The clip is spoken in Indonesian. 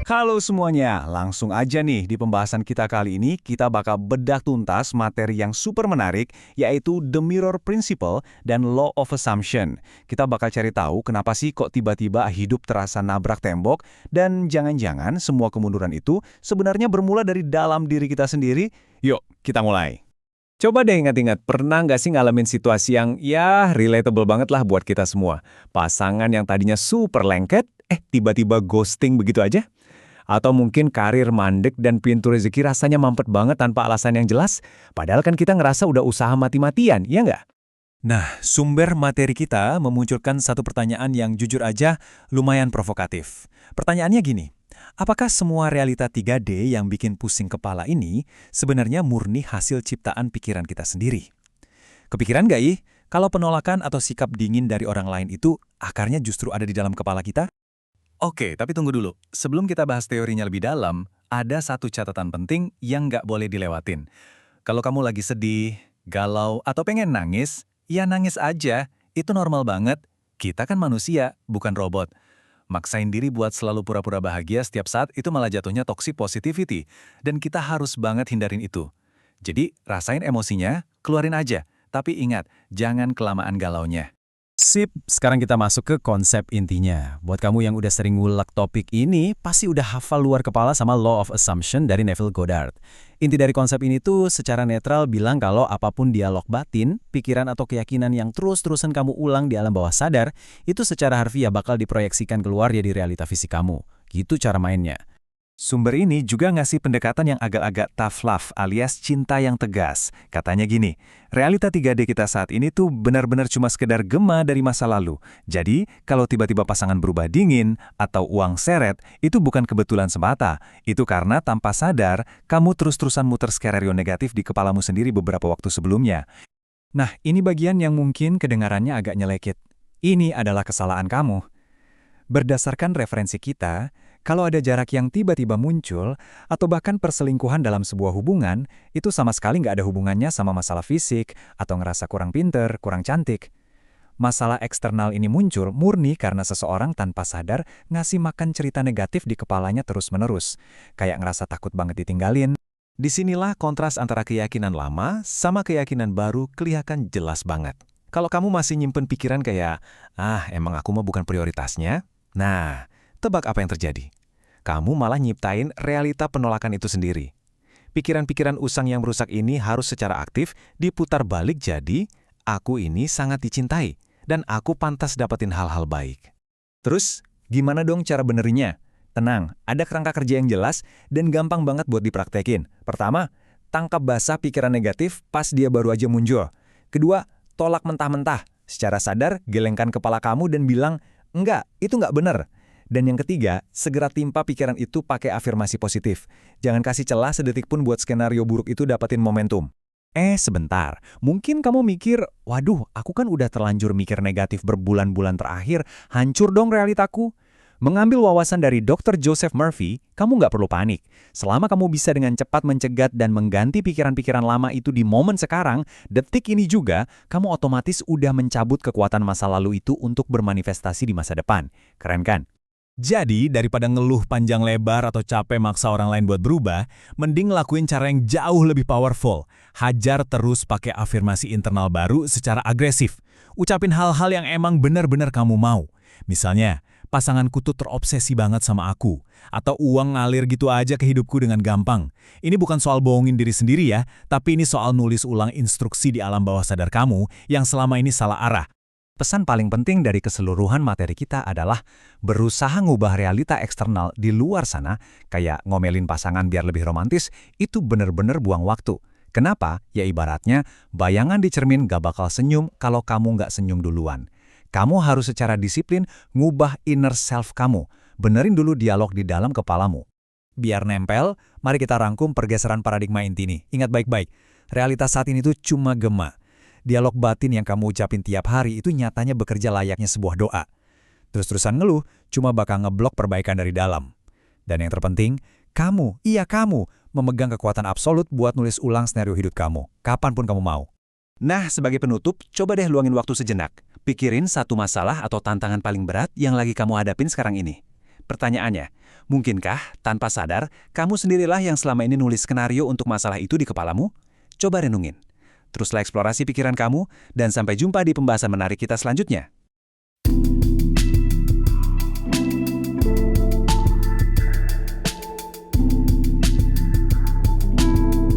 Halo semuanya, langsung aja nih di pembahasan kita kali ini kita bakal bedah tuntas materi yang super menarik yaitu The Mirror Principle dan Law of Assumption. Kita bakal cari tahu kenapa sih kok tiba-tiba hidup terasa nabrak tembok dan jangan-jangan semua kemunduran itu sebenarnya bermula dari dalam diri kita sendiri. Yuk, kita mulai. Coba deh ingat-ingat, pernah nggak sih ngalamin situasi yang ya relatable banget lah buat kita semua? Pasangan yang tadinya super lengket, tiba-tiba ghosting begitu aja? Atau mungkin karir mandek dan pintu rezeki rasanya mampet banget tanpa alasan yang jelas, padahal kan kita ngerasa udah usaha mati-matian, ya nggak? Nah, sumber materi kita memunculkan satu pertanyaan yang jujur aja lumayan provokatif. Pertanyaannya gini, apakah semua realita 3D yang bikin pusing kepala ini sebenarnya murni hasil ciptaan pikiran kita sendiri? Kepikiran nggak ih, kalau penolakan atau sikap dingin dari orang lain itu akarnya justru ada di dalam kepala kita? Oke, tapi tunggu dulu. Sebelum kita bahas teorinya lebih dalam, ada satu catatan penting yang nggak boleh dilewatin. Kalau kamu lagi sedih, galau, atau pengen nangis, ya nangis aja. Itu normal banget. Kita kan manusia, bukan robot. Maksain diri buat selalu pura-pura bahagia setiap saat itu malah jatuhnya toxic positivity. Dan kita harus banget hindarin itu. Jadi, rasain emosinya, keluarin aja. Tapi ingat, jangan kelamaan galaunya. Sip, sekarang kita masuk ke konsep intinya. Buat kamu yang udah sering ngulek topik ini, pasti udah hafal luar kepala sama Law of Assumption dari Neville Goddard. Inti dari konsep ini tuh secara netral bilang kalau apapun dialog batin, pikiran atau keyakinan yang terus-terusan kamu ulang di alam bawah sadar, itu secara harfiah bakal diproyeksikan keluar ya di realita fisik kamu. Gitu cara mainnya. Sumber ini juga ngasih pendekatan yang agak-agak tough love alias cinta yang tegas. Katanya gini, realita 3D kita saat ini tuh benar-benar cuma sekedar gema dari masa lalu. Jadi, kalau tiba-tiba pasangan berubah dingin atau uang seret, itu bukan kebetulan semata. Itu karena tanpa sadar, kamu terus-terusan muter skenario negatif di kepalamu sendiri beberapa waktu sebelumnya. Nah, ini bagian yang mungkin kedengarannya agak nyelekit. Ini adalah kesalahan kamu. Berdasarkan referensi kita, kalau ada jarak yang tiba-tiba muncul, atau bahkan perselingkuhan dalam sebuah hubungan, itu sama sekali nggak ada hubungannya sama masalah fisik, atau ngerasa kurang pinter, kurang cantik. Masalah eksternal ini muncul murni karena seseorang tanpa sadar ngasih makan cerita negatif di kepalanya terus-menerus. Kayak ngerasa takut banget ditinggalin. Disinilah kontras antara keyakinan lama sama keyakinan baru kelihatan jelas banget. Kalau kamu masih nyimpen pikiran kayak, emang aku mah bukan prioritasnya? Nah, tebak apa yang terjadi? Kamu malah nyiptain realita penolakan itu sendiri. Pikiran-pikiran usang yang merusak ini harus secara aktif diputar balik jadi, aku ini sangat dicintai, dan aku pantas dapetin hal-hal baik. Terus, gimana dong cara benerinnya? Tenang, ada kerangka kerja yang jelas dan gampang banget buat dipraktekin. Pertama, tangkap basah pikiran negatif pas dia baru aja muncul. Kedua, tolak mentah-mentah. Secara sadar, gelengkan kepala kamu dan bilang, enggak, itu enggak benar. Dan yang ketiga, segera timpa pikiran itu pakai afirmasi positif. Jangan kasih celah sedetik pun buat skenario buruk itu dapetin momentum. Sebentar. Mungkin kamu mikir, waduh, aku kan udah terlanjur mikir negatif berbulan-bulan terakhir, hancur dong realitaku. Mengambil wawasan dari Dr. Joseph Murphy, kamu nggak perlu panik. Selama kamu bisa dengan cepat mencegat dan mengganti pikiran-pikiran lama itu di momen sekarang, detik ini juga, kamu otomatis udah mencabut kekuatan masa lalu itu untuk bermanifestasi di masa depan. Keren kan? Jadi, daripada ngeluh panjang lebar atau capek maksa orang lain buat berubah, mending ngelakuin cara yang jauh lebih powerful. Hajar terus pakai afirmasi internal baru secara agresif. Ucapin hal-hal yang emang benar-benar kamu mau. Misalnya, pasanganku tuh terobsesi banget sama aku. Atau uang ngalir gitu aja ke hidupku dengan gampang. Ini bukan soal bohongin diri sendiri ya, tapi ini soal nulis ulang instruksi di alam bawah sadar kamu yang selama ini salah arah. Pesan paling penting dari keseluruhan materi kita adalah berusaha ngubah realita eksternal di luar sana, kayak ngomelin pasangan biar lebih romantis, itu bener-bener buang waktu. Kenapa? Ya ibaratnya, bayangan di cermin gak bakal senyum kalau kamu gak senyum duluan. Kamu harus secara disiplin ngubah inner self kamu. Benerin dulu dialog di dalam kepalamu. Biar nempel, mari kita rangkum pergeseran paradigma inti nih. Ingat baik-baik, realitas saat ini tuh cuma gema. Dialog batin yang kamu ucapin tiap hari itu nyatanya bekerja layaknya sebuah doa. Terus-terusan ngeluh, cuma bakal ngeblok perbaikan dari dalam. Dan yang terpenting, kamu, memegang kekuatan absolut buat nulis ulang skenario hidup kamu, kapanpun kamu mau. Nah, sebagai penutup, coba deh luangin waktu sejenak. Pikirin satu masalah atau tantangan paling berat yang lagi kamu hadapin sekarang ini. Pertanyaannya, mungkinkah tanpa sadar kamu sendirilah yang selama ini nulis skenario untuk masalah itu di kepalamu? Coba renungin. Teruslah eksplorasi pikiran kamu, dan sampai jumpa di pembahasan menarik kita selanjutnya.